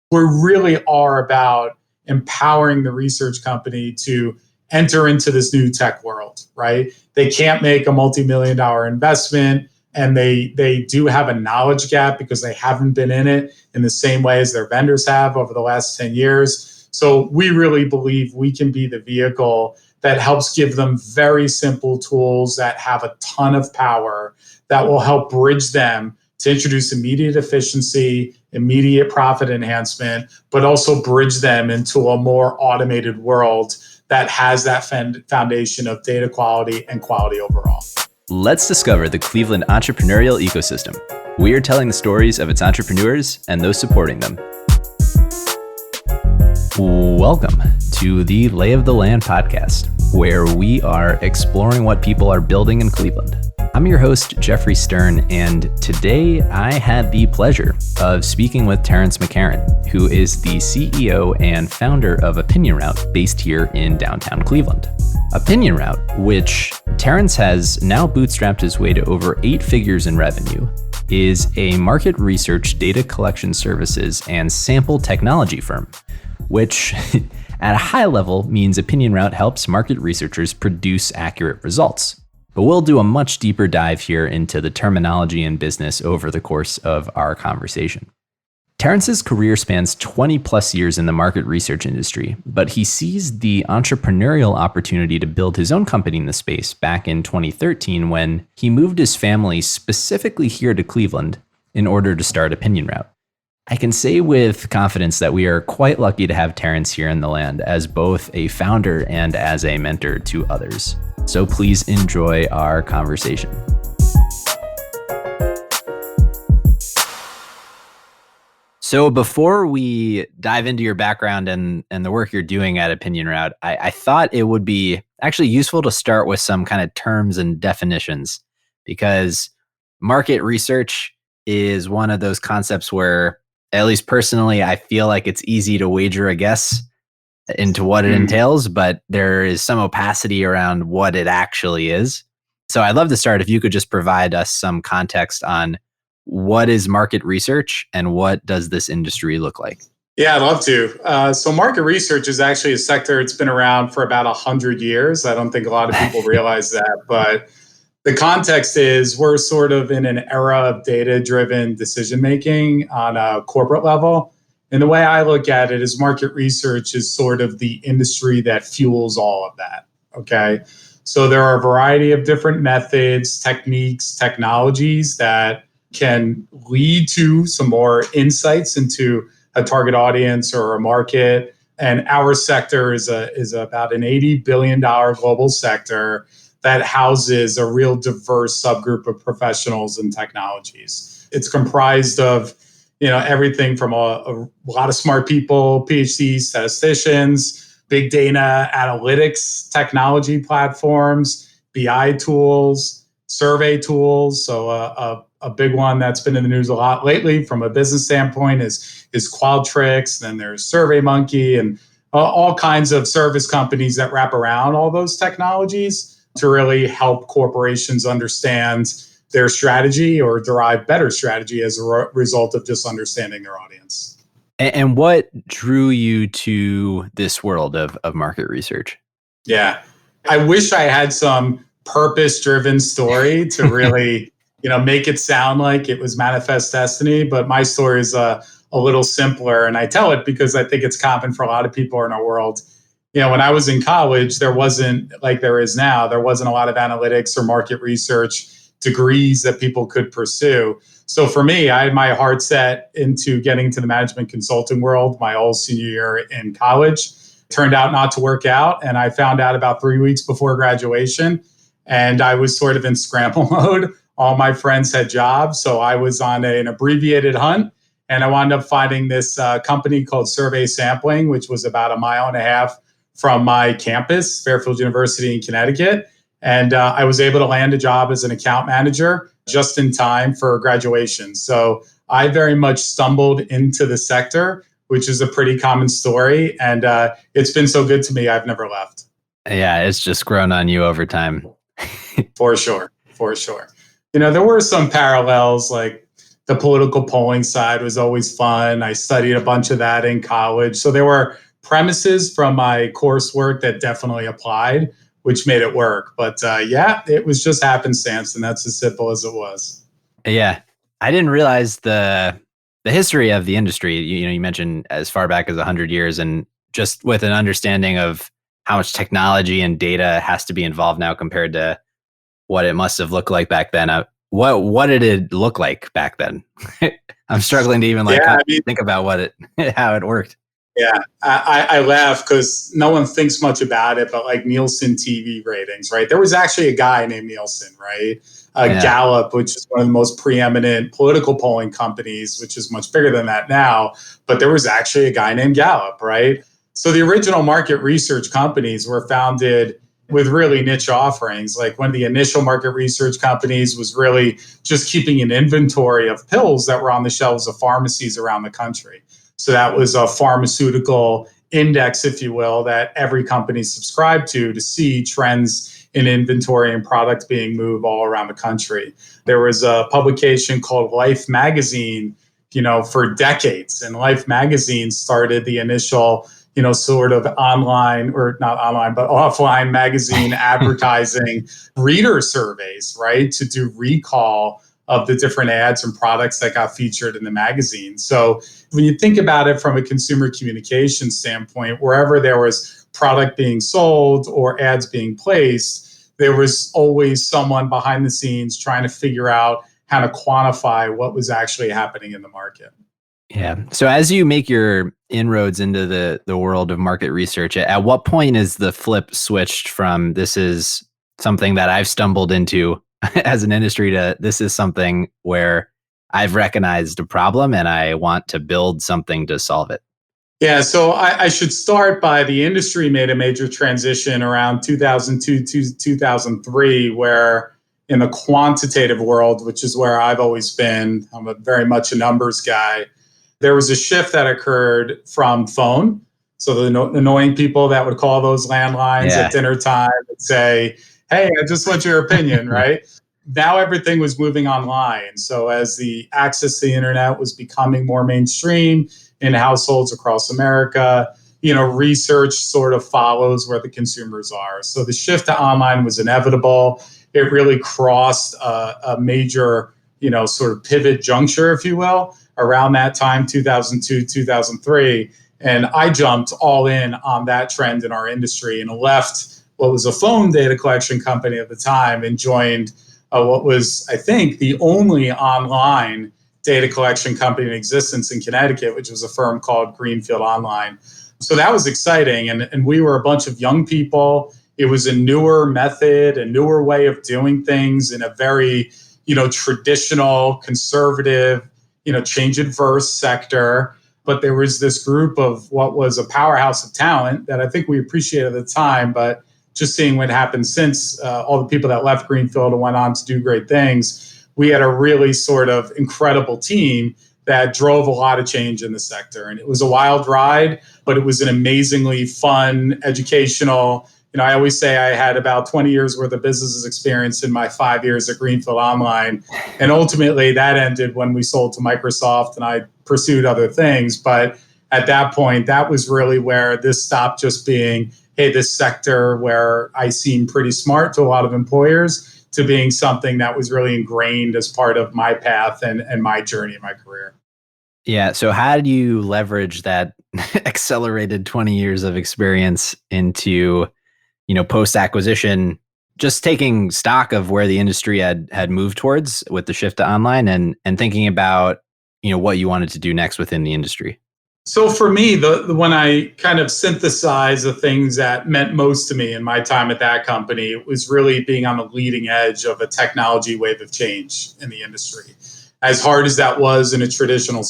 we really are about empowering the research company to enter into this new tech world, right? They can't make a multi-million-dollar investment, and they do have a knowledge gap because they haven't been in it in the same way as their vendors have over the last 10 years. So we really believe we can be the vehicle that helps give them very simple tools that have a ton of power that will help bridge them to introduce immediate efficiency, immediate profit enhancement, but also bridge them into a more automated world that has that foundation of data quality and quality overall. Let's discover the Cleveland entrepreneurial ecosystem. We are telling the stories of its entrepreneurs and those supporting them. Welcome to the Lay of the Land podcast, where we are exploring what people are building in Cleveland. I'm your host, Jeffrey Stern, and today I had the pleasure of speaking with Terence McCarron, who is the CEO and founder of OpinionRoute, based here in downtown Cleveland. OpinionRoute, which Terence has now bootstrapped his way to over 8 figures in revenue, is a market research, data collection services, and sample technology firm, which at a high level means OpinionRoute helps market researchers produce accurate results. But we'll do a much deeper dive here into the terminology and business over the course of our conversation. Terence's career spans 20 plus years in the market research industry, but he seized the entrepreneurial opportunity to build his own company in the space back in 2013 when he moved his family specifically here to Cleveland in order to start OpinionRoute. I can say with confidence that we are quite lucky to have Terence here in the land as both a founder and as a mentor to others. So please enjoy our conversation. So before we dive into your background and the work you're doing at OpinionRoute, I thought it would be actually useful to start with some kind of terms and definitions, because market research is one of those concepts where, at least personally, I feel like it's easy to wager a guess into what it entails, but there is some opacity around what it actually is. So I'd love to start if you could just provide us some context on what is market research and what does this industry look like? Yeah, I'd love to. So market research is actually a sector that's been around for about 100 years. I don't think a lot of people realize that, but the context is we're sort of in an era of data-driven decision-making on a corporate level. And the way I look at it is market research is sort of the industry that fuels all of that, okay? So there are a variety of different methods, techniques, technologies that can lead to some more insights into a target audience or a market. And our sector is about an $80 billion global sector that houses a real diverse subgroup of professionals and technologies. It's comprised of everything from a lot of smart people, PhDs, statisticians, big data analytics technology platforms, BI tools, survey tools. So a big one that's been in the news a lot lately from a business standpoint is Qualtrics. Then there's SurveyMonkey and all kinds of service companies that wrap around all those technologies to really help corporations understand their strategy or derive better strategy as a result of just understanding their audience. And what drew you to this world of market research? Yeah, I wish I had some purpose-driven story to really make it sound like it was manifest destiny, but my story is a little simpler, and I tell it because I think it's common for a lot of people in our world. When I was in college, there wasn't, like there is now, there wasn't a lot of analytics or market research degrees that people could pursue. So for me, I had my heart set into getting to the management consulting world my whole senior year in college. Turned out not to work out, and I found out about 3 weeks before graduation, and I was sort of in scramble mode. All my friends had jobs, so I was on an abbreviated hunt, and I wound up finding this company called Survey Sampling, which was about 1.5 miles from my campus, Fairfield University in Connecticut. And I was able to land a job as an account manager just in time for graduation. So I very much stumbled into the sector, which is a pretty common story. And it's been so good to me, I've never left. Yeah, it's just grown on you over time. For sure. There were some parallels, like The political polling side was always fun. I studied a bunch of that in college. So there were premises from my coursework that definitely applied, which made it work. But yeah, it was just happenstance, and that's as simple as it was. Yeah. I didn't realize the history of the industry. You mentioned as far back as 100 years, and just with an understanding of how much technology and data has to be involved now compared to what it must have looked like back then. What did it look like back then? I'm struggling to even think about how it worked. Yeah, I laugh because no one thinks much about it, but like Nielsen TV ratings, right? There was actually a guy named Nielsen, right? Gallup, which is one of the most preeminent political polling companies, which is much bigger than that now. But there was actually a guy named Gallup, right? So the original market research companies were founded with really niche offerings. Like one of the initial market research companies was really just keeping an inventory of pills that were on the shelves of pharmacies around the country. So that was a pharmaceutical index, if you will, that every company subscribed to see trends in inventory and product being moved all around the country. There was a publication called Life Magazine, for decades. And Life Magazine started the initial, sort of online, or not online, but offline magazine advertising reader surveys, right? To do recall of the different ads and products that got featured in the magazine. So when you think about it from a consumer communication standpoint, wherever there was product being sold or ads being placed, there was always someone behind the scenes trying to figure out how to quantify what was actually happening in the market. Yeah. So as you make your inroads into the world of market research, at what point is the flip switched from this is something that I've stumbled into as an industry to this is something where I've recognized a problem and I want to build something to solve it? Yeah, so I should start by the industry made a major transition around 2002 to 2003, where in the quantitative world, which is where I've always been, I'm very much a numbers guy. There was a shift that occurred from phone. So the annoying people that would call those landlines at dinner time and say, hey, I just want your opinion, right? Now everything was moving online. So as the access to the internet was becoming more mainstream in households across America, research sort of follows where the consumers are. So the shift to online was inevitable. It really crossed a major, sort of pivot juncture, if you will, around that time, 2002, 2003. And I jumped all in on that trend in our industry and left what was a phone data collection company at the time and joined what was, I think, the only online data collection company in existence in Connecticut, which was a firm called Greenfield Online. So that was exciting. And we were a bunch of young people. It was a newer method, a newer way of doing things in a very, traditional, conservative, change adverse sector. But there was this group of what was a powerhouse of talent that I think we appreciated at the time, but just seeing what happened since all the people that left Greenfield and went on to do great things, we had a really sort of incredible team that drove a lot of change in the sector. And it was a wild ride, but it was an amazingly fun, educational. I always say I had about 20 years worth of business experience in my 5 years at Greenfield Online. And ultimately that ended when we sold to Microsoft and I pursued other things. But at that point, that was really where this stopped just being, hey, this sector where I seem pretty smart to a lot of employers, to being something that was really ingrained as part of my path and my journey in my career. Yeah. So how did you leverage that accelerated 20 years of experience into, post-acquisition, just taking stock of where the industry had moved towards with the shift to online and thinking about, what you wanted to do next within the industry? So for me, when I kind of synthesize the things that meant most to me in my time at that company, it was really being on the leading edge of a technology wave of change in the industry. As hard as that was in a traditional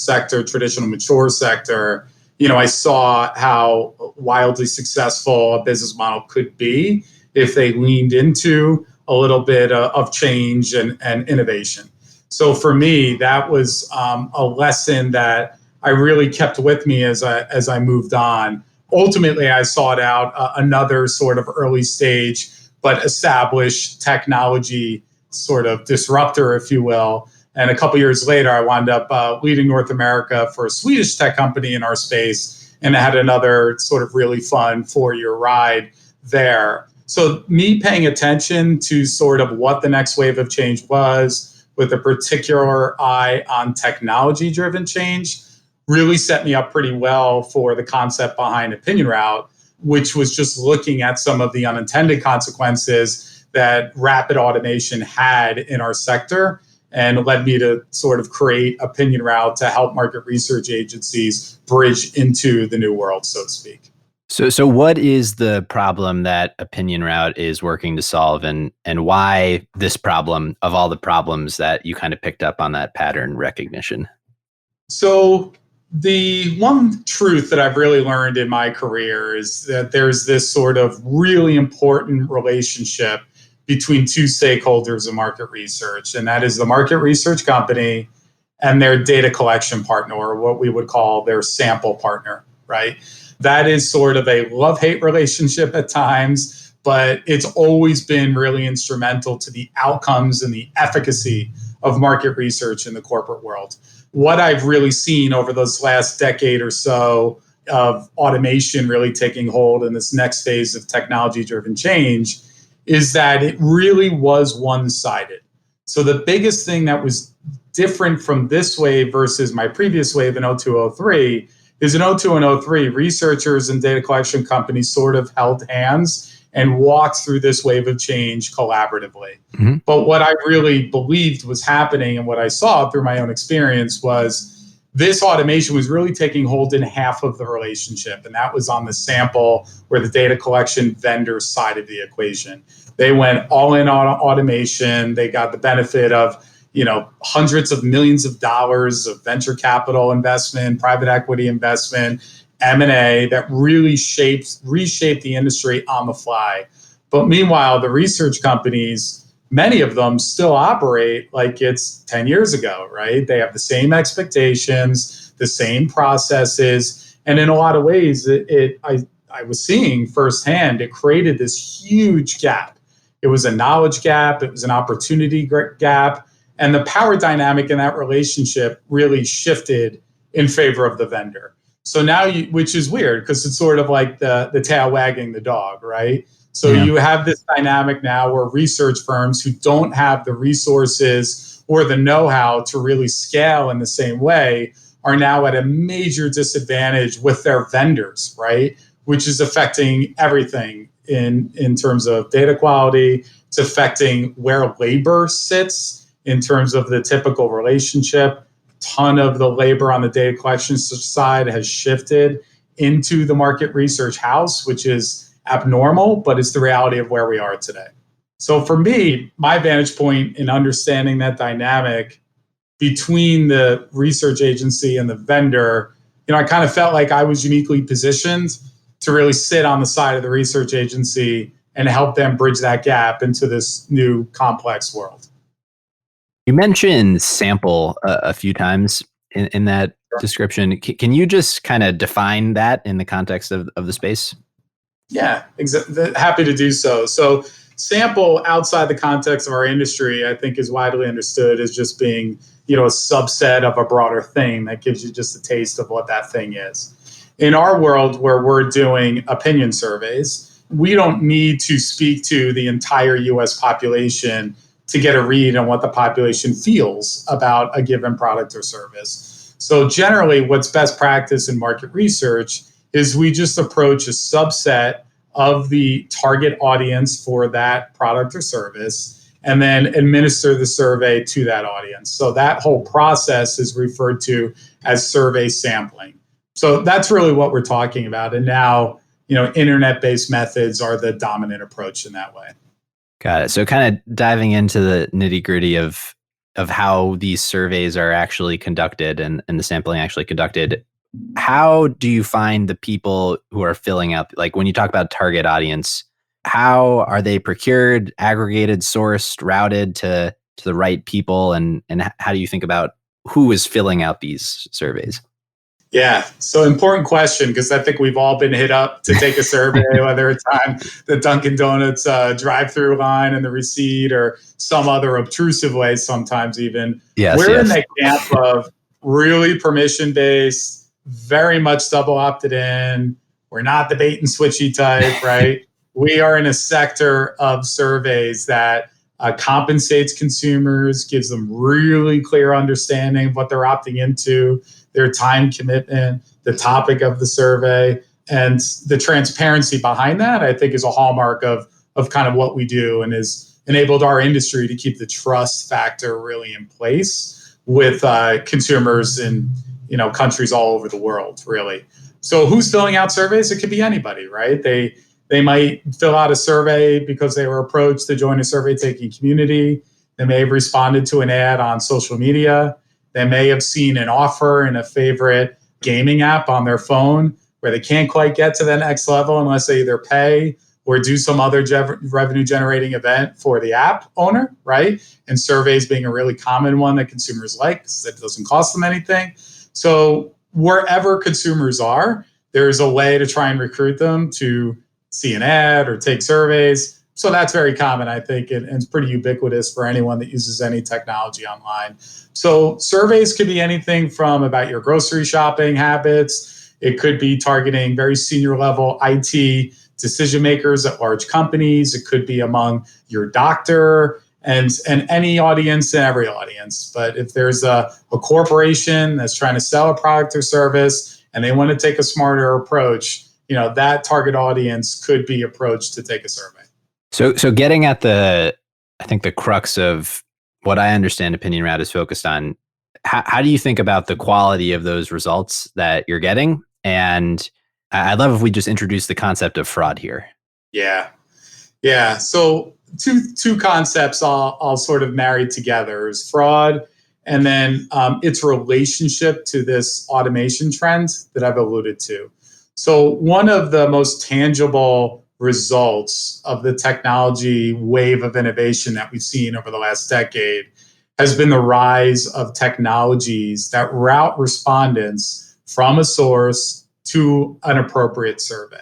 mature sector, I saw how wildly successful a business model could be if they leaned into a little bit of change and innovation. So for me, that was a lesson that I really kept with me as I moved on. Ultimately, I sought out another sort of early stage, but established technology sort of disruptor, if you will. And a couple years later, I wound up leading North America for a Swedish tech company in our space. And I had another sort of really fun 4-year ride there. So me paying attention to sort of what the next wave of change was with a particular eye on technology-driven change really set me up pretty well for the concept behind OpinionRoute, which was just looking at some of the unintended consequences that rapid automation had in our sector, and led me to sort of create OpinionRoute to help market research agencies bridge into the new world, so to speak. So what is the problem that OpinionRoute is working to solve, and why this problem of all the problems that you kind of picked up on that pattern recognition? So the one truth that I've really learned in my career is that there's this sort of really important relationship between two stakeholders in market research, and that is the market research company and their data collection partner, or what we would call their sample partner, right? That is sort of a love-hate relationship at times, but it's always been really instrumental to the outcomes and the efficacy of market research in the corporate world. What I've really seen over those last decade or so of automation really taking hold in this next phase of technology-driven change is that it really was one-sided. So the biggest thing that was different from this wave versus my previous wave in 0203 is in 02 and 03, researchers and data collection companies sort of held hands and walked through this wave of change collaboratively. Mm-hmm. But what I really believed was happening and what I saw through my own experience was this automation was really taking hold in half of the relationship. And that was on the sample or the data collection vendor side of the equation. They went all in on automation. They got the benefit of hundreds of millions of dollars of venture capital investment, private equity investment, M&A that really reshaped the industry on the fly. But meanwhile, the research companies, many of them still operate like it's 10 years ago, right? They have the same expectations, the same processes. And in a lot of ways, I was seeing firsthand, it created this huge gap. It was a knowledge gap. It was an opportunity gap. And the power dynamic in that relationship really shifted in favor of the vendor. So now, which is weird because it's sort of like the tail wagging the dog, right? So you have this dynamic now where research firms who don't have the resources or the know-how to really scale in the same way are now at a major disadvantage with their vendors, right? Which is affecting everything in terms of data quality. It's affecting where labor sits in terms of the typical relationship. A ton of the labor on the data collection side has shifted into the market research house, which is abnormal, but it's the reality of where we are today. So for me, my vantage point in understanding that dynamic between the research agency and the vendor, I kind of felt like I was uniquely positioned to really sit on the side of the research agency and help them bridge that gap into this new complex world. You mentioned sample a few times in that description. Can you just kind of define that in the context of the space? Yeah, happy to do so. So sample outside the context of our industry, I think is widely understood as just being, a subset of a broader thing that gives you just a taste of what that thing is. In our world where we're doing opinion surveys, we don't need to speak to the entire US population to get a read on what the population feels about a given product or service. So generally, what's best practice in market research is we just approach a subset of the target audience for that product or service and then administer the survey to that audience. So that whole process is referred to as survey sampling. So that's really what we're talking about. And now, internet-based methods are the dominant approach in that way. Got it. So kind of diving into the nitty-gritty of how these surveys are actually conducted and the sampling actually conducted, how do you find the people who are filling out, like when you talk about target audience, how are they procured, aggregated, sourced, routed to the right people? And how do you think about who is filling out these surveys? Yeah. So important question, because I think we've all been hit up to take a survey, whether it's on the Dunkin' Donuts drive-through line and the receipt or some other obtrusive way sometimes even. Yes, We're in yes. the camp of really permission-based, very much double opted in. We're not the bait and switchy type, right? We are in a sector of surveys that compensates consumers, gives them really clear understanding of what they're opting into, their time commitment, the topic of the survey, and the transparency behind that, I think, is a hallmark of kind of what we do and has enabled our industry to keep the trust factor really in place with consumers in countries all over the world, really. So who's filling out surveys? It could be anybody, right? They might fill out a survey because they were approached to join a survey-taking community. They may have responded to an ad on social media. They may have seen an offer in a favorite gaming app on their phone where they can't quite get to the next level unless they either pay or do some other revenue-generating event for the app owner, right? And surveys being a really common one that consumers like because it doesn't cost them anything. So wherever consumers are, there's a way to try and recruit them to see an ad or take surveys. So that's very common, I think, and it's pretty ubiquitous for anyone that uses any technology online. So surveys could be anything from about your grocery shopping habits. It could be targeting very senior level IT decision makers at large companies. It could be among your doctor and any audience and every audience. But if there's a corporation that's trying to sell a product or service and they want to take a smarter approach, that target audience could be approached to take a survey. So getting at I think the crux of what I understand OpinionRoute is focused on, how do you think about the quality of those results that you're getting? And I'd love if we just introduce the concept of fraud here. Yeah. So two concepts I'll sort of marry together is fraud and then its relationship to this automation trend that I've alluded to. So one of the most tangible results of the technology wave of innovation that we've seen over the last decade has been the rise of technologies that route respondents from a source to an appropriate survey.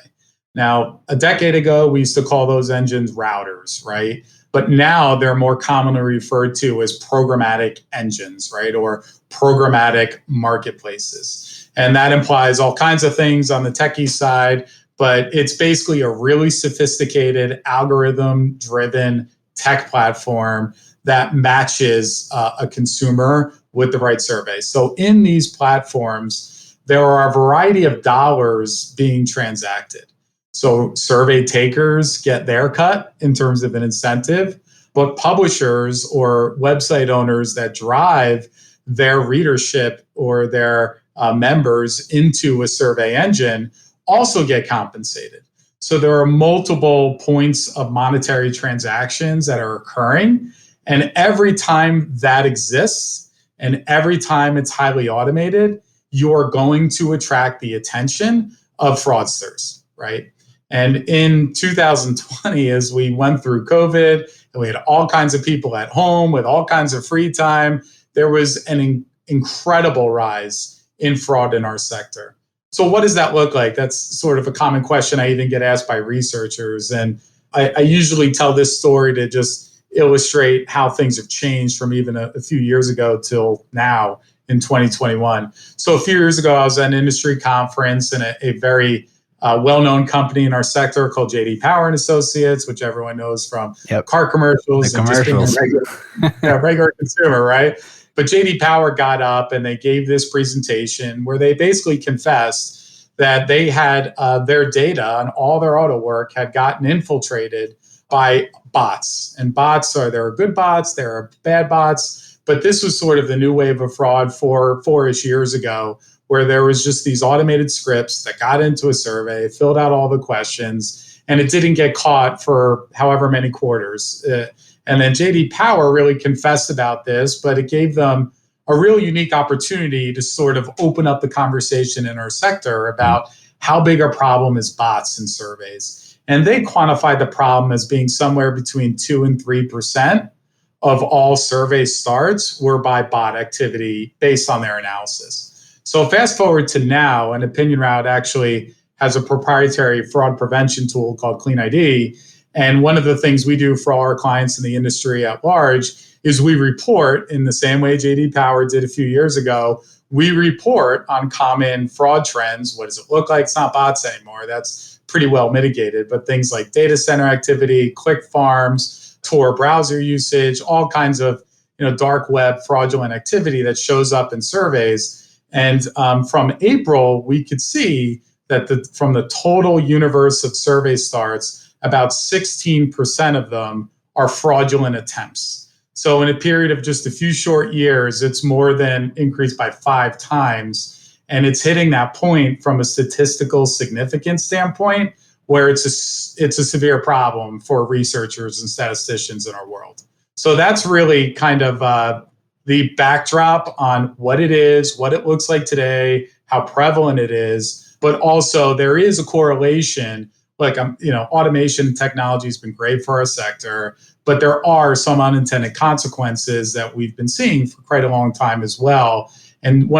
Now, a decade ago, we used to call those engines routers, right? But now they're more commonly referred to as programmatic engines, right? Or programmatic marketplaces. And that implies all kinds of things on the techie side, but it's basically a really sophisticated algorithm-driven tech platform that matches a consumer with the right survey. So in these platforms, there are a variety of dollars being transacted. So survey takers get their cut in terms of an incentive, but publishers or website owners that drive their readership or their members into a survey engine also get compensated. So there are multiple points of monetary transactions that are occurring. And every time that exists and every time it's highly automated, you're going to attract the attention of fraudsters, right? And in 2020, as we went through COVID and we had all kinds of people at home with all kinds of free time, there was an incredible rise in fraud in our sector. So what does that look like? That's sort of a common question I even get asked by researchers. And I usually tell this story to just illustrate how things have changed from even a few years ago till now in 2021. So a few years ago, I was at an industry conference and a very well-known company in our sector called J.D. Power and Associates, which everyone knows from car commercials and just being a regular consumer, right? But J.D. Power got up and they gave this presentation where they basically confessed that they had their data on all their auto work had gotten infiltrated by bots. And there are good bots, there are bad bots, but this was sort of the new wave of fraud four-ish years ago, where there was just these automated scripts that got into a survey, filled out all the questions, and it didn't get caught for however many quarters. And then J.D. Power really confessed about this, but it gave them a really unique opportunity to sort of open up the conversation in our sector about how big a problem is bots in surveys. And they quantified the problem as being somewhere between 2 and 3% of all survey starts were by bot activity based on their analysis. So fast forward to now, and OpinionRoute actually has a proprietary fraud prevention tool called Clean ID. And one of the things we do for all our clients in the industry at large is we report in the same way JD Power did a few years ago. We report on common fraud trends. What does it look like? It's not bots anymore. That's pretty well mitigated. But things like data center activity, click farms, Tor browser usage, all kinds of dark web fraudulent activity that shows up in surveys. And from April, we could see that from the total universe of survey starts, about 16% of them are fraudulent attempts. So in a period of just a few short years, it's more than increased by 5 times. And it's hitting that point from a statistical significance standpoint where it's a severe problem for researchers and statisticians in our world. So that's really kind of the backdrop on what it is, what it looks like today, how prevalent it is. But also there is a correlation. Like, automation and technology has been great for our sector, but there are some unintended consequences that we've been seeing for quite a long time as well. And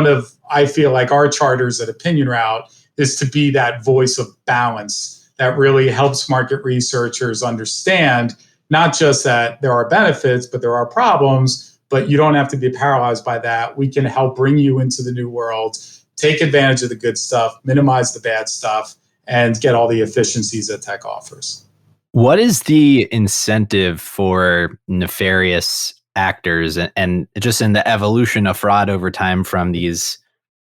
I feel like our charters at OpinionRoute is to be that voice of balance that really helps market researchers understand not just that there are benefits, but there are problems, but you don't have to be paralyzed by that. We can help bring you into the new world, take advantage of the good stuff, minimize the bad stuff, and get all the efficiencies that tech offers. What is the incentive for nefarious actors and just in the evolution of fraud over time from these,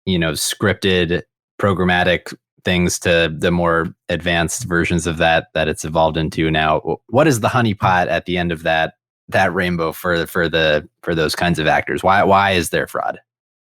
scripted programmatic things to the more advanced versions of that it's evolved into now? What is the honeypot at the end of that rainbow for those kinds of actors? Why is there fraud?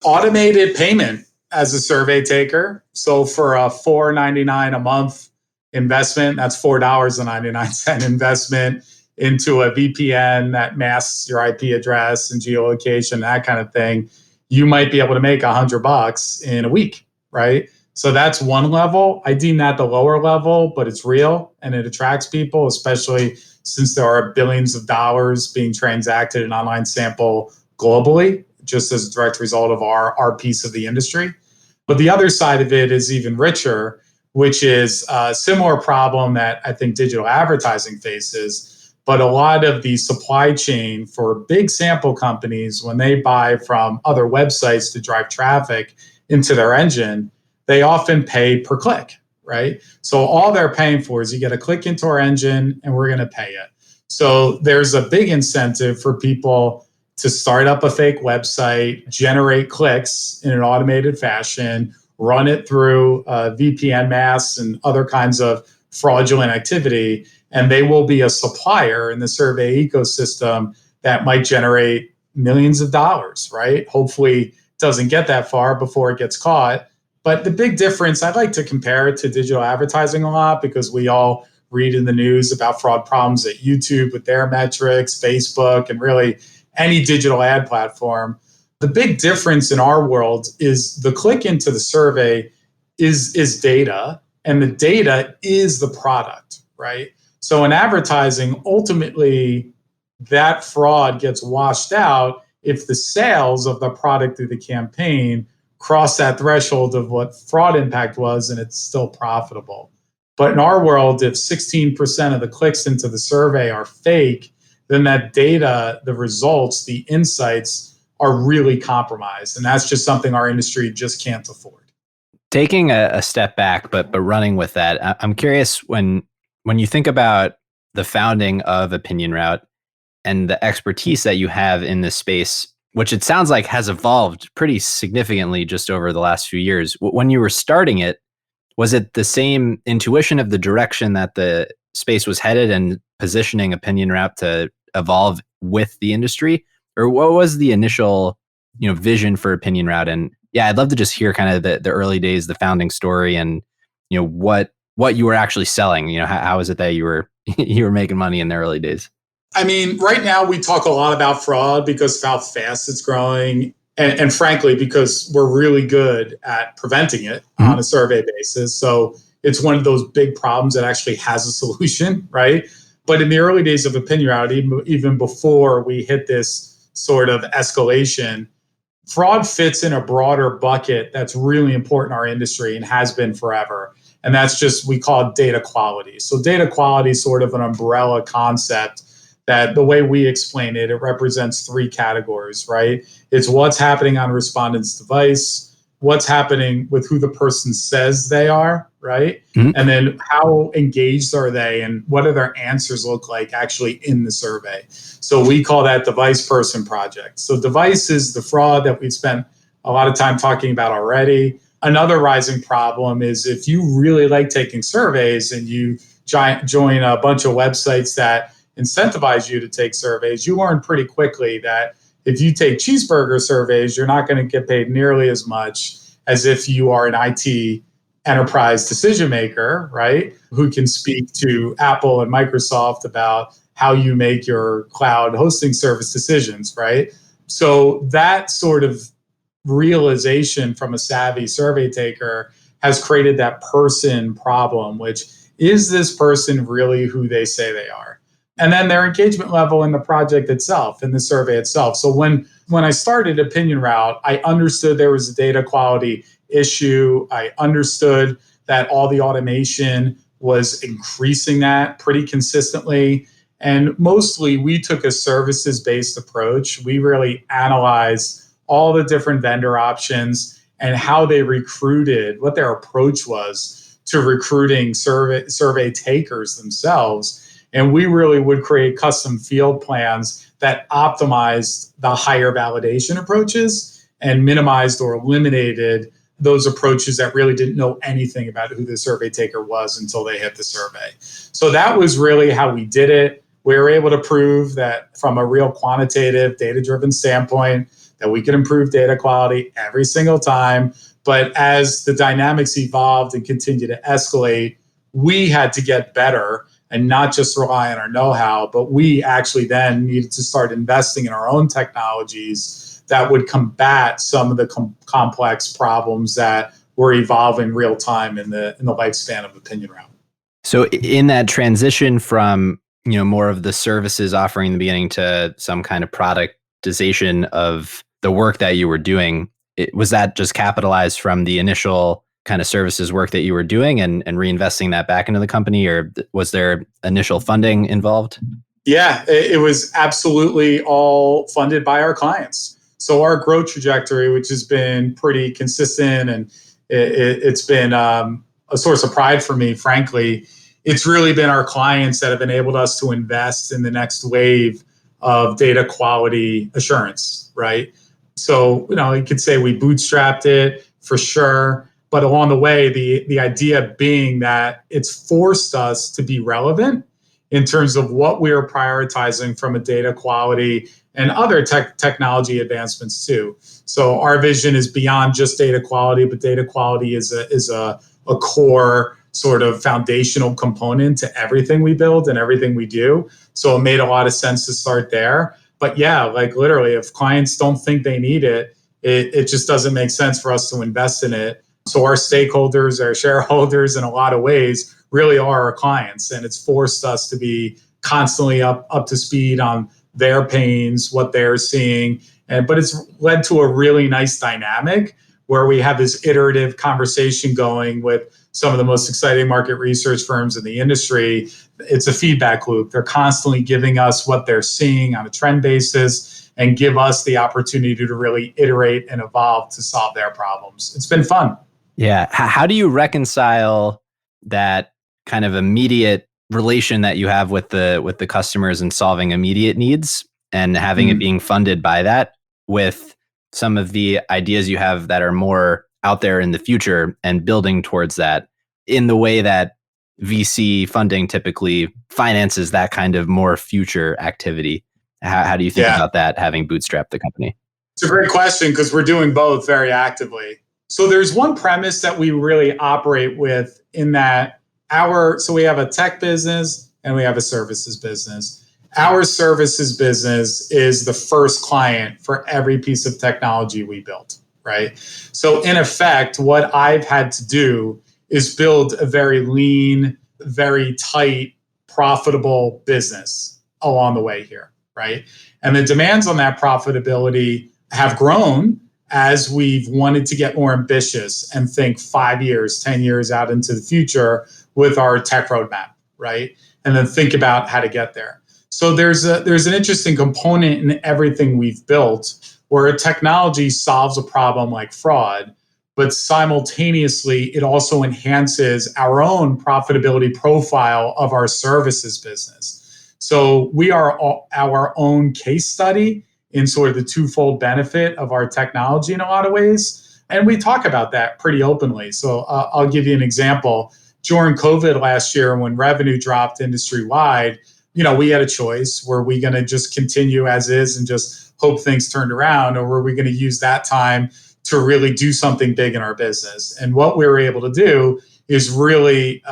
Automated payment as a survey taker. So for a $4.99 a month investment, that's $4.99 investment into a VPN that masks your IP address and geolocation, that kind of thing, you might be able to make $100 in a week, right? So that's one level. I deem that the lower level, but it's real and it attracts people, especially since there are billions of dollars being transacted in online sample globally, just as a direct result of our piece of the industry. But the other side of it is even richer, which is a similar problem that I think digital advertising faces. But a lot of the supply chain for big sample companies, when they buy from other websites to drive traffic into their engine, they often pay per click, right? So all they're paying for is you get a click into our engine and we're going to pay it. So there's a big incentive for people to start up a fake website, generate clicks in an automated fashion, run it through VPN masks and other kinds of fraudulent activity, and they will be a supplier in the survey ecosystem that might generate millions of dollars, right? Hopefully it doesn't get that far before it gets caught. But the big difference, I'd like to compare it to digital advertising a lot because we all read in the news about fraud problems at YouTube with their metrics, Facebook, and really any digital ad platform. The big difference in our world is the click into the survey is data, and the data is the product, right? So in advertising, ultimately, that fraud gets washed out if the sales of the product through the campaign cross that threshold of what fraud impact was and it's still profitable. But in our world, if 16% of the clicks into the survey are fake, then that data, the results, the insights are really compromised. And that's just something our industry just can't afford. Taking a step back, but running with that, I'm curious when you think about the founding of OpinionRoute and the expertise that you have in this space, which it sounds like has evolved pretty significantly just over the last few years. When you were starting it, was it the same intuition of the direction that the space was headed and positioning OpinionRoute to evolve with the industry? Or what was the initial, vision for OpinionRoute? And yeah, I'd love to just hear kind of the early days, the founding story, and what you were actually selling. How is it that you were making money in the early days? I mean, right now we talk a lot about fraud because of how fast it's growing. And frankly, because we're really good at preventing it on a survey basis. So it's one of those big problems that actually has a solution, right? But in the early days of OpinionRoute, even before we hit this sort of escalation, fraud fits in a broader bucket that's really important in our industry and has been forever. And that's just, we call it data quality. So data quality is sort of an umbrella concept that the way we explain it, it represents three categories, right? It's what's happening on a respondent's device, what's happening with who the person says they are, right? Mm-hmm. And then how engaged are they and what do their answers look like actually in the survey? So we call that device person project. So device is the fraud that we've spent a lot of time talking about already. Another rising problem is if you really like taking surveys and you join a bunch of websites that incentivize you to take surveys, you learn pretty quickly that if you take cheeseburger surveys, you're not going to get paid nearly as much as if you are an IT enterprise decision maker, right? Who can speak to Apple and Microsoft about how you make your cloud hosting service decisions, right? So that sort of realization from a savvy survey taker has created that person problem, which is this person really who they say they are? And then their engagement level in the project itself, in the survey itself. So when I started OpinionRoute, I understood there was a data quality issue. I understood that all the automation was increasing that pretty consistently. And mostly we took a services-based approach. We really analyzed all the different vendor options and how they recruited, what their approach was to recruiting survey takers themselves. And we really would create custom field plans that optimized the higher validation approaches and minimized or eliminated those approaches that really didn't know anything about who the survey taker was until they hit the survey. So that was really how we did it. We were able to prove that from a real quantitative, data-driven standpoint, that we could improve data quality every single time. But as the dynamics evolved and continued to escalate, we had to get better and not just rely on our know-how, but we actually then needed to start investing in our own technologies that would combat some of the complex problems that were evolving real time in the lifespan of OpinionRoute. So in that transition from more of the services offering in the beginning to some kind of productization of the work that you were doing, was that just capitalized from the initial kind of services work that you were doing and reinvesting that back into the company, or was there initial funding involved? Yeah, it was absolutely all funded by our clients. So our growth trajectory, which has been pretty consistent and it's been a source of pride for me, frankly, it's really been our clients that have enabled us to invest in the next wave of data quality assurance, right? So, you could say we bootstrapped it for sure. But along the way, the idea being that it's forced us to be relevant in terms of what we are prioritizing from a data quality and other technology advancements too. So our vision is beyond just data quality, but data quality is a core sort of foundational component to everything we build and everything we do. So it made a lot of sense to start there. But yeah, like literally, if clients don't think they need it, it just doesn't make sense for us to invest in it. So our stakeholders, our shareholders, in a lot of ways, really are our clients. And it's forced us to be constantly up to speed on their pains, what they're seeing. But it's led to a really nice dynamic where we have this iterative conversation going with some of the most exciting market research firms in the industry. It's a feedback loop. They're constantly giving us what they're seeing on a trend basis and give us the opportunity to really iterate and evolve to solve their problems. It's been fun. Yeah. How do you reconcile that kind of immediate relation that you have with the customers and solving immediate needs and having it being funded by that with some of the ideas you have that are more out there in the future and building towards that in the way that VC funding typically finances that kind of more future activity? How do you think about that, having bootstrapped the company? It's a great question because we're doing both very actively. So there's one premise that we really operate with in that so we have a tech business and we have a services business. Our services business is the first client for every piece of technology we built, right? So in effect, what I've had to do is build a very lean, very tight, profitable business along the way here, right? And the demands on that profitability have grown as we've wanted to get more ambitious and think 5 years, 10 years out into the future with our tech roadmap, right? And then think about how to get there. So there's an interesting component in everything we've built where technology solves a problem like fraud, but simultaneously it also enhances our own profitability profile of our services business. So we are our own case study in sort of the twofold benefit of our technology in a lot of ways. And we talk about that pretty openly. So I'll give you an example. During COVID last year, when revenue dropped industry-wide, we had a choice. Were we going to just continue as is and just hope things turned around, or were we going to use that time to really do something big in our business? And what we were able to do is really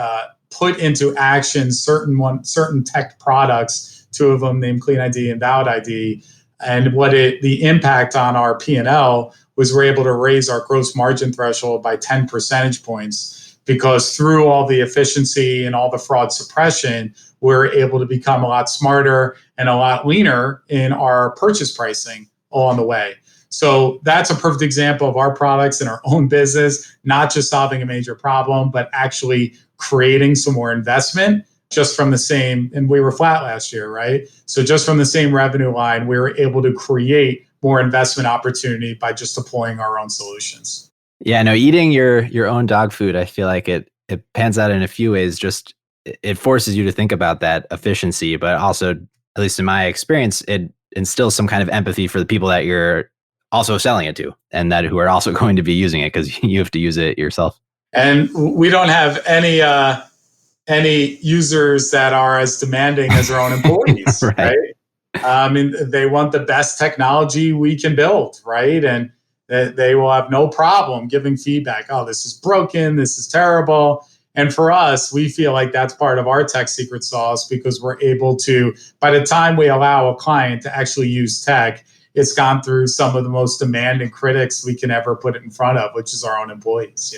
put into action certain tech products, two of them named Clean ID and Valid ID. And the impact on our P&L was we're able to raise our gross margin threshold by 10 percentage points, because through all the efficiency and all the fraud suppression, we're able to become a lot smarter and a lot leaner in our purchase pricing along the way. So that's a perfect example of our products in our own business, not just solving a major problem, but actually creating some more investment just from the same, and we were flat last year, right? So just from the same revenue line, we were able to create more investment opportunity by just deploying our own solutions. Yeah, no, eating your own dog food, I feel like it pans out in a few ways. Just it forces you to think about that efficiency, but also, at least in my experience, it instills some kind of empathy for the people that you're also selling it to, and that who are also going to be using it, because you have to use it yourself. And we don't have any users that are as demanding as our own employees, right? They want the best technology we can build, right? And they will have no problem giving feedback. Oh, this is broken. This is terrible. And for us, we feel like that's part of our tech secret sauce, because we're able to, by the time we allow a client to actually use tech, it's gone through some of the most demanding critics we can ever put it in front of, which is our own employees,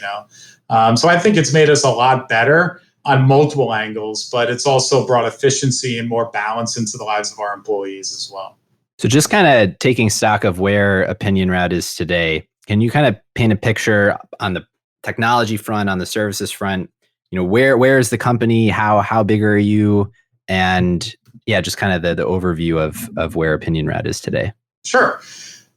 So I think it's made us a lot better on multiple angles, but it's also brought efficiency and more balance into the lives of our employees as well. So just kind of taking stock of where OpinionRoute is today, can you kind of paint a picture on the technology front, on the services front? Where is the company? How big are you? And yeah, just kind of the overview of where OpinionRoute is today. Sure.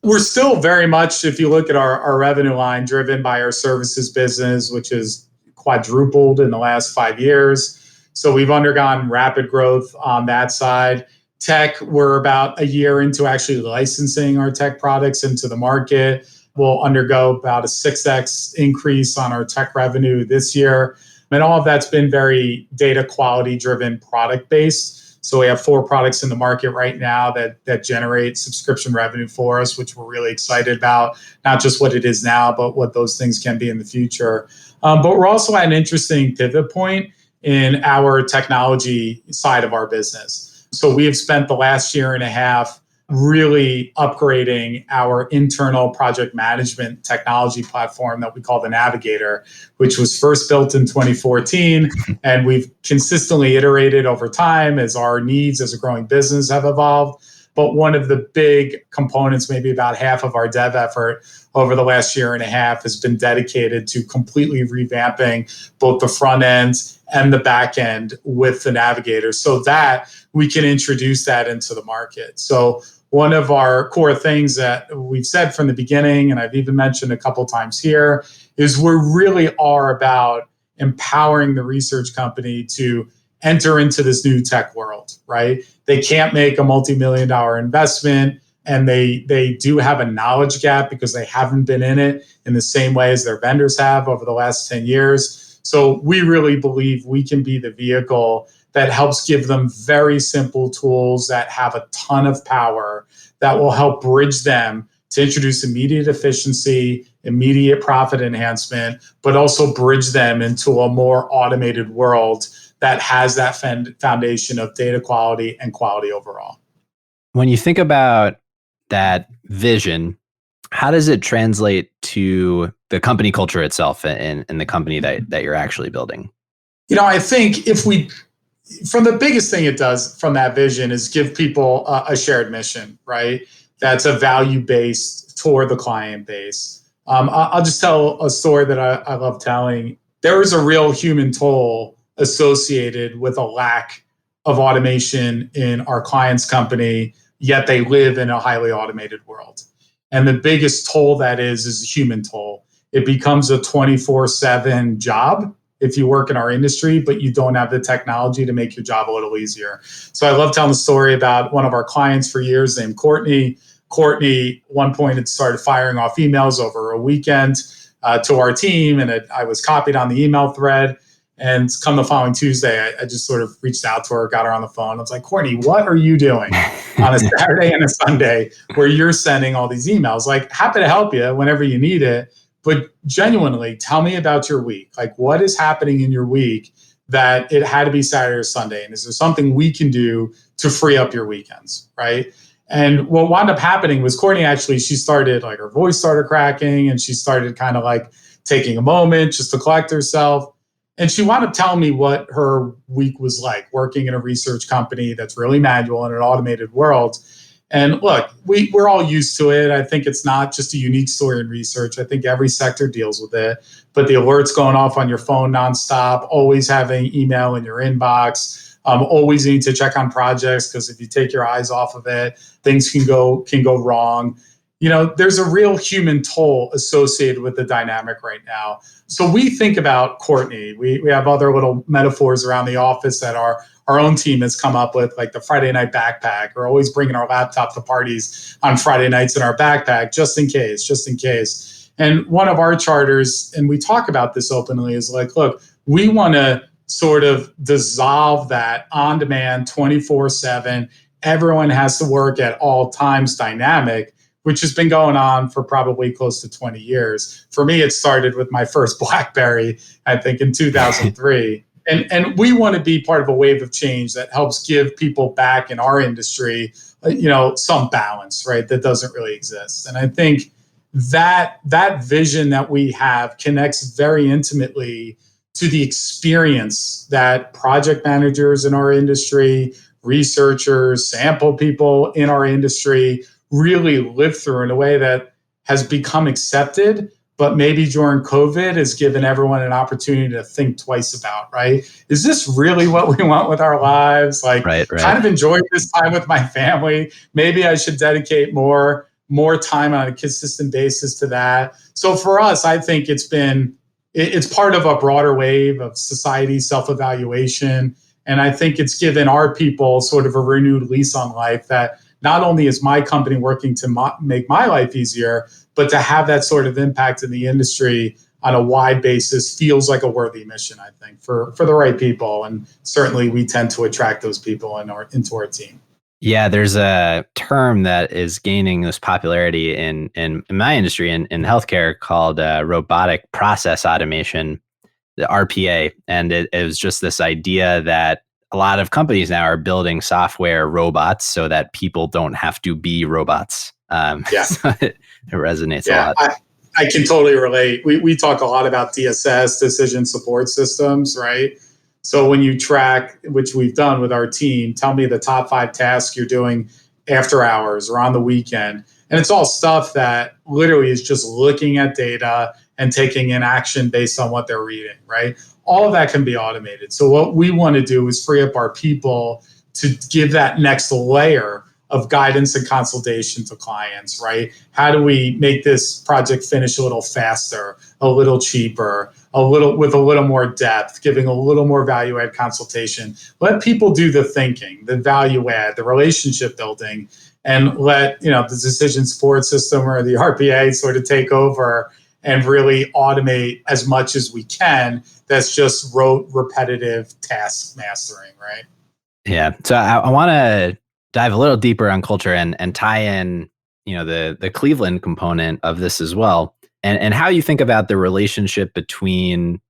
We're still very much, if you look at our revenue line, driven by our services business, which is quadrupled in the last 5 years. So we've undergone rapid growth on that side. Tech, we're about a year into actually licensing our tech products into the market. We'll undergo about a 6x increase on our tech revenue this year. And all of that's been very data quality driven, product based. So we have 4 products in the market right now that generate subscription revenue for us, which we're really excited about, not just what it is now, but what those things can be in the future. But we're also at an interesting pivot point in our technology side of our business. So we have spent the last year and a half really upgrading our internal project management technology platform that we call the Navigator, which was first built in 2014. And we've consistently iterated over time as our needs as a growing business have evolved. But one of the big components, maybe about half of our dev effort over the last year and a half, has been dedicated to completely revamping both the front end and the back end with the Navigator so that we can introduce that into the market. So one of our core things that we've said from the beginning, and I've even mentioned a couple times here, is we really are about empowering the research company to enter into this new tech world, right? They can't make a multi-million-dollar investment, and they do have a knowledge gap because they haven't been in it in the same way as their vendors have over the last 10 years. So we really believe we can be the vehicle that helps give them very simple tools that have a ton of power that will help bridge them to introduce immediate efficiency, immediate profit enhancement, but also bridge them into a more automated world that has that foundation of data quality and quality overall. When you think about that vision, how does it translate to the company culture itself and the company that you're actually building? I think from the biggest thing it does from that vision is give people a shared mission, right? that's a value-based for the client base. I'll just tell a story that I love telling. There is a real human toll associated with a lack of automation in our client's company, yet they live in a highly automated world. And the biggest toll that is a human toll. It becomes a 24/7 job if you work in our industry, but you don't have the technology to make your job a little easier. So I love telling the story about one of our clients for years named Courtney. Courtney, at one point, had started firing off emails over a weekend to our team, and I was copied on the email thread. And come the following Tuesday, I just sort of reached out to her, got her on the phone. I was like, Courtney, what are you doing on a Saturday and a Sunday where you're sending all these emails? Like, happy to help you whenever you need it. But genuinely, tell me about your week. Like, what is happening in your week that it had to be Saturday or Sunday? And is there something we can do to free up your weekends, right? And what wound up happening was Courtney actually, she started, like, her voice started cracking, and she started kind of like taking a moment just to collect herself. And she wound up telling me what her week was like working in a research company that's really manual in an automated world. And look, we're all used to it. I think it's not just a unique story in research. I think every sector deals with it. But the alerts going off on your phone nonstop, always having email in your inbox, always need to check on projects, because if you take your eyes off of it, things can go wrong. You know, there's a real human toll associated with the dynamic right now. So we think about Courtney. We have other little metaphors around the office that our own team has come up with, like the Friday night backpack. We're always bringing our laptop to parties on Friday nights in our backpack, just in case. And one of our charters, and we talk about this openly, is like, look, we want to sort of dissolve that on-demand 24/7, everyone has to work at all times dynamic, which has been going on for probably close to 20 years. For me, it started with my first BlackBerry, I think in 2003. And we want to be part of a wave of change that helps give people back in our industry, some balance, right? That doesn't really exist. And I think that vision that we have connects very intimately to the experience that project managers in our industry, researchers, sample people in our industry really live through in a way that has become accepted, but maybe during COVID has given everyone an opportunity to think twice about, right? Is this really what we want with our lives? Like, right. Kind of enjoy this time with my family. Maybe I should dedicate more time on a consistent basis to that. So for us, I think it's part of a broader wave of society self-evaluation. And I think it's given our people sort of a renewed lease on life, that not only is my company working to make my life easier, but to have that sort of impact in the industry on a wide basis feels like a worthy mission, I think, for the right people. And certainly we tend to attract those people into our team. Yeah, there's a term that is gaining this popularity in my industry, in healthcare, called robotic process automation, the RPA. And it was just this idea that a lot of companies now are building software robots so that people don't have to be robots. So it resonates a lot. I can totally relate. We talk a lot about DSS, decision support systems, right? So when you track, which we've done with our team, tell me the top 5 tasks you're doing after hours or on the weekend. And it's all stuff that literally is just looking at data and taking an action based on what they're reading, right? All of that can be automated. So what we want to do is free up our people to give that next layer of guidance and consultation to clients, right? How do we make this project finish a little faster, a little cheaper, with a little more depth, giving a little more value add consultation? Let people do the thinking, the value add, the relationship building, and let the decision support system or the RPA sort of take over and really automate as much as we can. That's just rote, repetitive task mastering, right? Yeah. So I want to dive a little deeper on culture and tie in, the Cleveland component of this as well, and how you think about the relationship between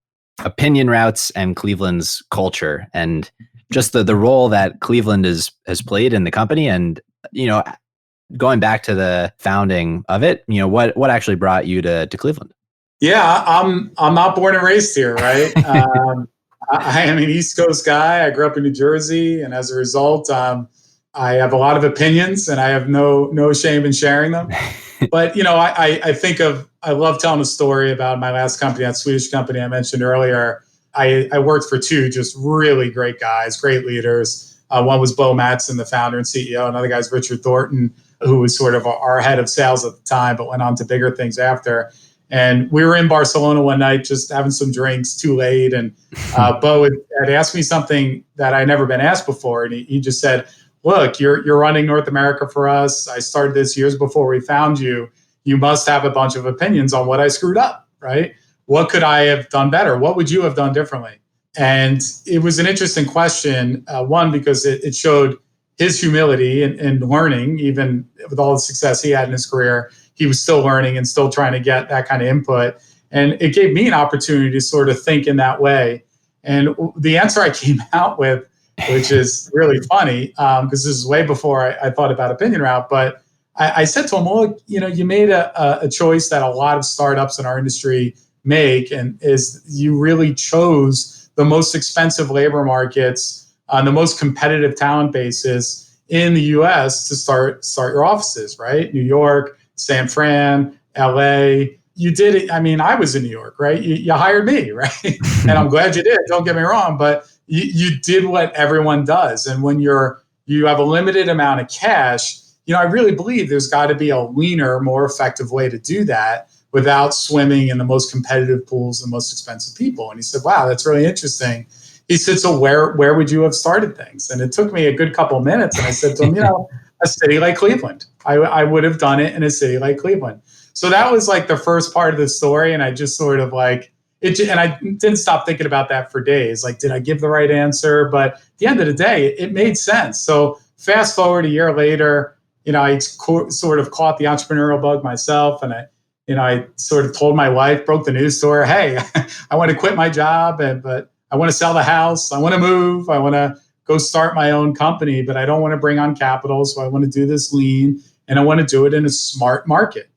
OpinionRoute's and Cleveland's culture, and just the role that Cleveland has played in the company, and going back to the founding of it, what actually brought you to Cleveland? Yeah, I'm not born and raised here, right? I am an East Coast guy. I grew up in New Jersey, and as a result, I have a lot of opinions and I have no shame in sharing them. But, I love telling a story about my last company, that Swedish company I mentioned earlier. I worked for two just really great guys, great leaders. One was Bo Matson, the founder and CEO. Another guy's Richard Thornton, who was sort of our head of sales at the time, but went on to bigger things after. And we were in Barcelona one night, just having some drinks, too late. And Bo had asked me something that I'd never been asked before. And he just said, look, you're running North America for us. I started this years before we found you. You must have a bunch of opinions on what I screwed up, right? What could I have done better? What would you have done differently? And it was an interesting question, one, because it showed his humility in learning, even with all the success he had in his career. He was still learning and still trying to get that kind of input. And it gave me an opportunity to sort of think in that way. And the answer I came out with, which is really funny, because this is way before I thought about OpinionRoute, but I said to him, well, you made a choice that a lot of startups in our industry make, and is you really chose the most expensive labor markets on the most competitive talent bases in the US to start your offices, right? New York, San Fran, LA. You did it. I mean, I was in New York, right? You hired me, right? And I'm glad you did. Don't get me wrong, but you did what everyone does. And when you have a limited amount of cash, I really believe there's got to be a leaner, more effective way to do that without swimming in the most competitive pools and most expensive people. And he said, wow, that's really interesting. He said, so where would you have started things? And it took me a good couple of minutes. And I said to him, a city like Cleveland. I would have done it in a city like Cleveland. So that was like the first part of the story. And I just sort of like it. And I didn't stop thinking about that for days. Like, did I give the right answer? But at the end of the day, it made sense. So fast forward a year later, I sort of caught the entrepreneurial bug myself. And I sort of told my wife, broke the news to her, hey, I want to quit my job, but I want to sell the house. I want to move. I want to go start my own company, but I don't want to bring on capital. So I want to do this lean, and I want to do it in a smart market.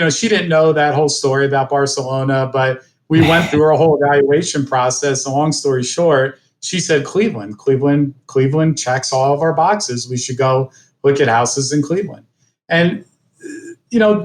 She didn't know that whole story about Barcelona, but we went through our whole evaluation process. And long story short, she said, Cleveland checks all of our boxes. We should go look at houses in Cleveland. And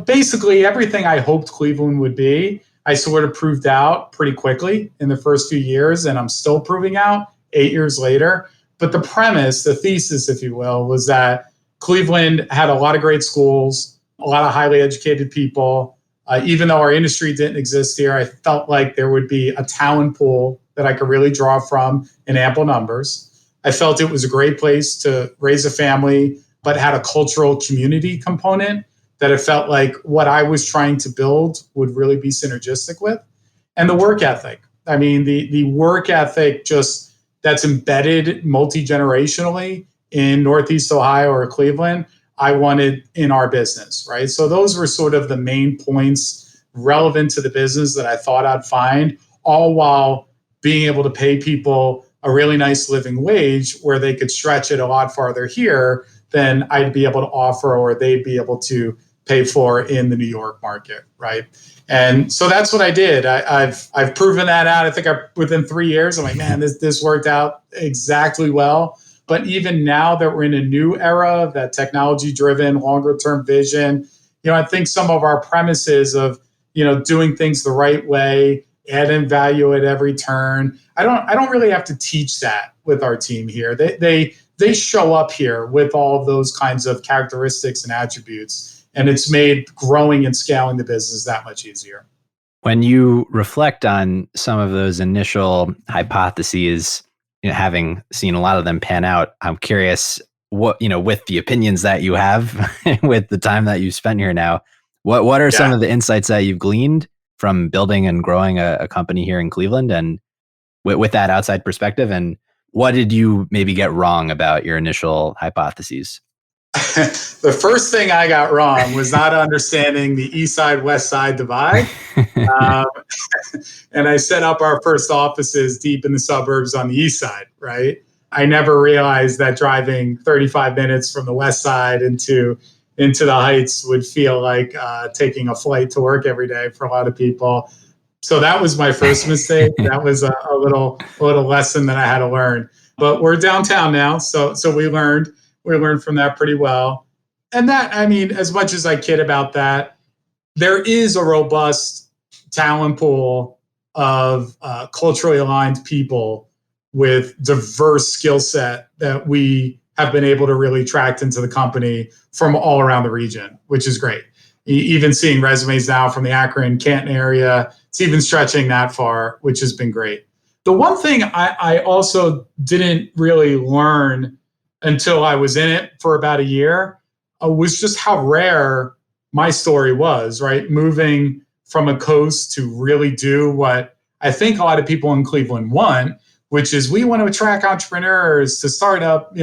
basically everything I hoped Cleveland would be, I sort of proved out pretty quickly in the first few years, and I'm still proving out 8 years later. But the premise, the thesis, if you will, was that Cleveland had a lot of great schools, a lot of highly educated people. Even though our industry didn't exist here, I felt like there would be a talent pool that I could really draw from in ample numbers. I felt it was a great place to raise a family, but had a cultural community component that it felt like what I was trying to build would really be synergistic with. And the work ethic. I mean, the work ethic just that's embedded multi-generationally in Northeast Ohio or Cleveland, I wanted in our business, right? So those were sort of the main points relevant to the business that I thought I'd find, all while being able to pay people a really nice living wage where they could stretch it a lot farther here than I'd be able to offer or they'd be able to pay for in the New York market, right? And so that's what I did. I've proven that out. I think within 3 years, I'm like, man, this worked out exactly well. But even now that we're in a new era of that technology-driven, longer-term vision, I think some of our premises of, doing things the right way, adding value at every turn, I don't really have to teach that with our team here. They show up here with all of those kinds of characteristics and attributes. And it's made growing and scaling the business that much easier. When you reflect on some of those initial hypotheses, having seen a lot of them pan out, I'm curious what, with the opinions that you have, with the time that you've spent here now, what are some of the insights that you've gleaned from building and growing a company here in Cleveland, and with that outside perspective, and what did you maybe get wrong about your initial hypotheses? The first thing I got wrong was not understanding the East Side, West Side divide. And I set up our first offices deep in the suburbs on the East Side, right? I never realized that driving 35 minutes from the West Side into the Heights would feel like taking a flight to work every day for a lot of people. So that was my first mistake. That was a little lesson that I had to learn. But we're downtown now, so we learned. We learned from that pretty well. And that, I mean, as much as I kid about that, there is a robust talent pool of culturally aligned people with diverse skill set that we have been able to really attract into the company from all around the region, which is great. Even seeing resumes now from the Akron, Canton area, it's even stretching that far, which has been great. The one thing I also didn't really learn until I was in it for about a year was just how rare my story was, right? Moving from a coast to really do what I think a lot of people in Cleveland want, which is we want to attract entrepreneurs to startup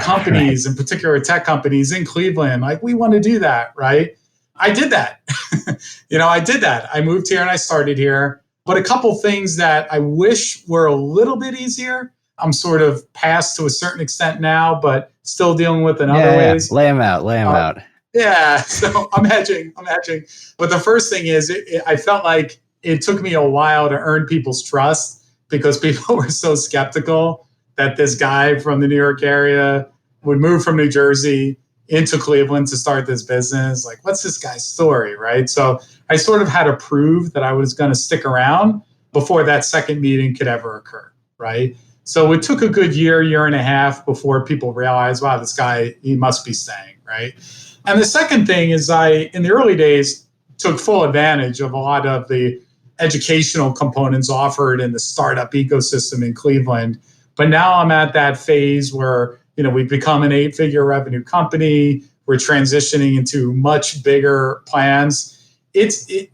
companies, in particular tech companies in Cleveland. Like, we want to do that, right? I did that. I did that. I moved here and I started here. But a couple things that I wish were a little bit easier. I'm sort of past to a certain extent now, but still dealing with in other ways. Lay them out. Yeah, so I'm hedging. But the first thing is, I felt like it took me a while to earn people's trust because people were so skeptical that this guy from the New York area would move from New Jersey into Cleveland to start this business. Like, what's this guy's story, right? So I sort of had to prove that I was going to stick around before that second meeting could ever occur, right? So it took a good year and a half before people realized, wow, this guy, he must be staying, right? And the second thing is in the early days, took full advantage of a lot of the educational components offered in the startup ecosystem in Cleveland. But now I'm at that phase where, we've become an 8-figure revenue company. We're transitioning into much bigger plans.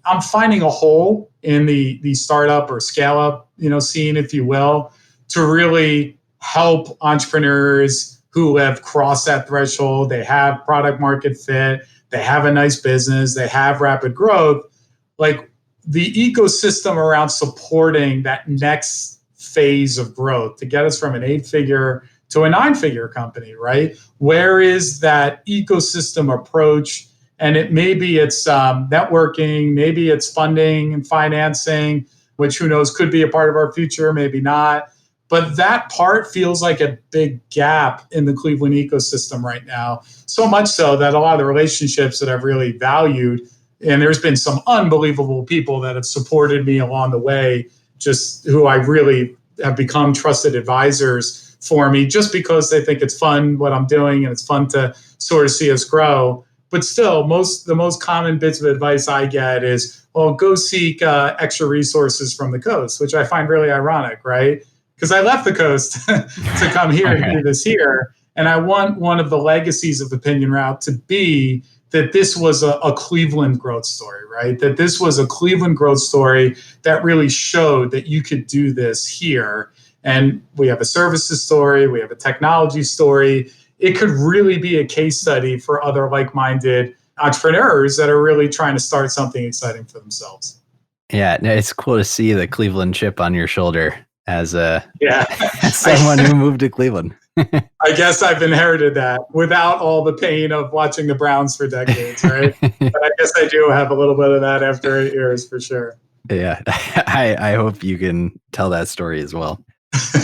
I'm finding a hole in the startup or scale up, scene, if you will, to really help entrepreneurs who have crossed that threshold. They have product market fit. They have a nice business. They have rapid growth. Like, the ecosystem around supporting that next phase of growth to get us from an 8-figure to a 9-figure company, right? Where is that ecosystem approach? And maybe it's networking, maybe it's funding and financing, which who knows, could be a part of our future, maybe not. But that part feels like a big gap in the Cleveland ecosystem right now. So much so that a lot of the relationships that I've really valued, and there's been some unbelievable people that have supported me along the way, just who I really have become trusted advisors for me, just because they think it's fun what I'm doing and it's fun to sort of see us grow. But still, the most common bits of advice I get is, well, go seek extra resources from the coast, which I find really ironic, right? Because I left the coast to come here and do this here. And I want one of the legacies of OpinionRoute to be that this was a Cleveland growth story, right? That this was a Cleveland growth story that really showed that you could do this here. And we have a services story, we have a technology story. It could really be a case study for other like-minded entrepreneurs that are really trying to start something exciting for themselves. Yeah, it's cool to see the Cleveland chip on your shoulder as someone who moved to Cleveland. I guess I've inherited that without all the pain of watching the Browns for decades, right? But I guess I do have a little bit of that after 8 years for sure. Yeah, I hope you can tell that story as well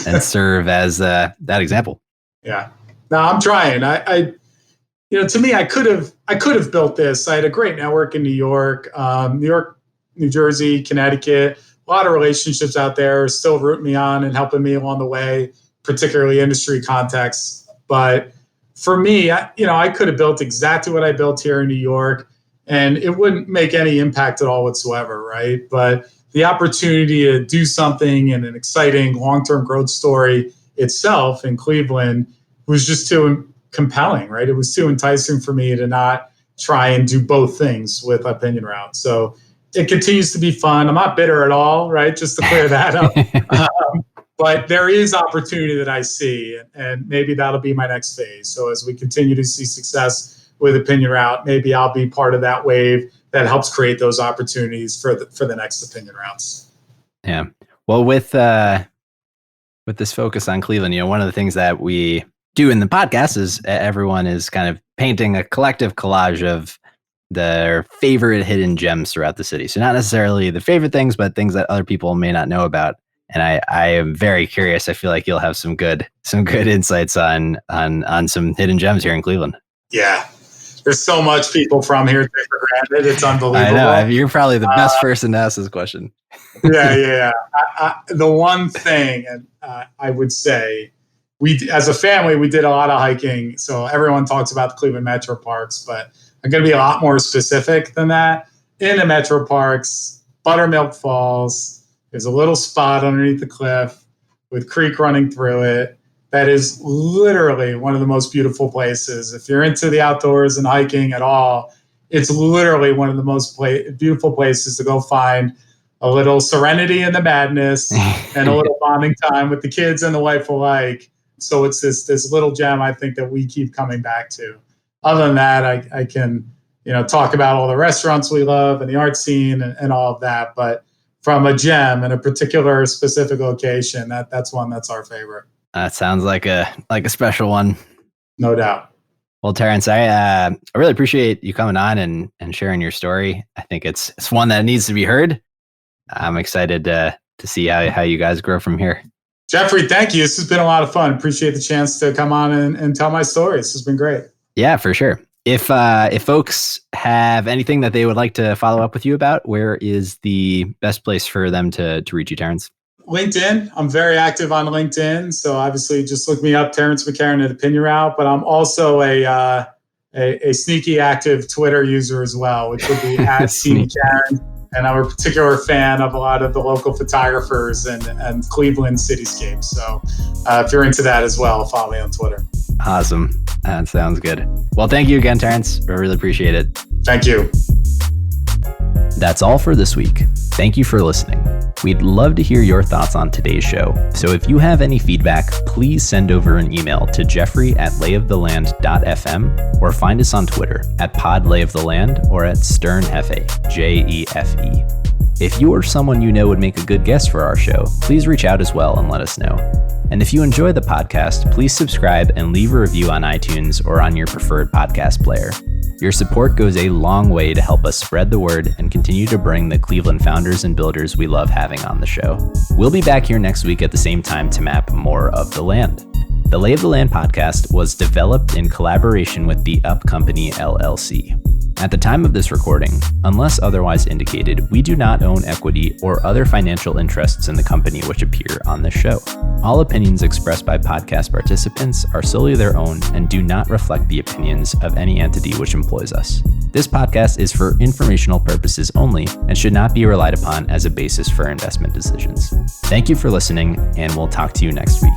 and serve as that example. Yeah, no, I'm trying. To me, I could have built this. I had a great network in New York, New Jersey, Connecticut. A lot of relationships out there still rooting me on and helping me along the way, particularly industry contexts. But for me, I could have built exactly what I built here in New York, and it wouldn't make any impact at all whatsoever, right? But the opportunity to do something in an exciting long-term growth story itself in Cleveland was just too compelling, right? It was too enticing for me to not try and do both things with OpinionRoute. So it continues to be fun. I'm not bitter at all, right? Just to clear that up. But there is opportunity that I see, and maybe that'll be my next phase. So as we continue to see success with OpinionRoute, maybe I'll be part of that wave that helps create those opportunities for the next OpinionRoutes. Yeah. Well, with this focus on Cleveland, one of the things that we do in the podcast is everyone is kind of painting a collective collage of their favorite hidden gems throughout the city. So not necessarily the favorite things, but things that other people may not know about. And I am very curious. I feel like you'll have some good insights on some hidden gems here in Cleveland. Yeah. There's so much people from here take for granted. It's unbelievable. I know. You're probably the best person to ask this question. Yeah. The one thing, and I would say, as a family, we did a lot of hiking. So everyone talks about the Cleveland Metro Parks, but I'm going to be a lot more specific than that. In the Metro Parks, Buttermilk Falls, there's a little spot underneath the cliff with creek running through it. That is literally one of the most beautiful places. If you're into the outdoors and hiking at all, it's literally one of the most beautiful places to go find a little serenity in the madness and a little bonding time with the kids and the wife alike. So it's this little gem I think that we keep coming back to. Other than that, I can talk about all the restaurants we love and the art scene and all of that. But from a gem and a particular specific location, that's one that's our favorite. That sounds like a special one. No doubt. Well, Terence, I really appreciate you coming on and sharing your story. I think it's one that needs to be heard. I'm excited to see how you guys grow from here. Jeffrey, thank you. This has been a lot of fun. Appreciate the chance to come on and tell my story. This has been great. Yeah, for sure. If folks have anything that they would like to follow up with you about, where is the best place for them to reach you, Terence? LinkedIn. I'm very active on LinkedIn. So obviously just look me up, Terence McCarron at OpinionRoute. But I'm also a sneaky active Twitter user as well, which would be at @McCarron. And I'm a particular fan of a lot of the local photographers and Cleveland cityscapes. So if you're into that as well, follow me on Twitter. Awesome. That sounds good. Well, thank you again, Terence. I really appreciate it. Thank you. That's all for this week. Thank you for listening. We'd love to hear your thoughts on today's show. So if you have any feedback, please send over an email to jeffrey@layoftheland.fm or find us on Twitter @podlayoftheland or @sternhefe, JEFE. If you or someone you know would make a good guest for our show, please reach out as well and let us know. And if you enjoy the podcast, please subscribe and leave a review on iTunes or on your preferred podcast player. Your support goes a long way to help us spread the word and continue to bring the Cleveland founders and builders we love having on the show. We'll be back here next week at the same time to map more of the land. The Lay of the Land podcast was developed in collaboration with the Up Company LLC. At the time of this recording, unless otherwise indicated, we do not own equity or other financial interests in the company which appear on this show. All opinions expressed by podcast participants are solely their own and do not reflect the opinions of any entity which employs us. This podcast is for informational purposes only and should not be relied upon as a basis for investment decisions. Thank you for listening, and we'll talk to you next week.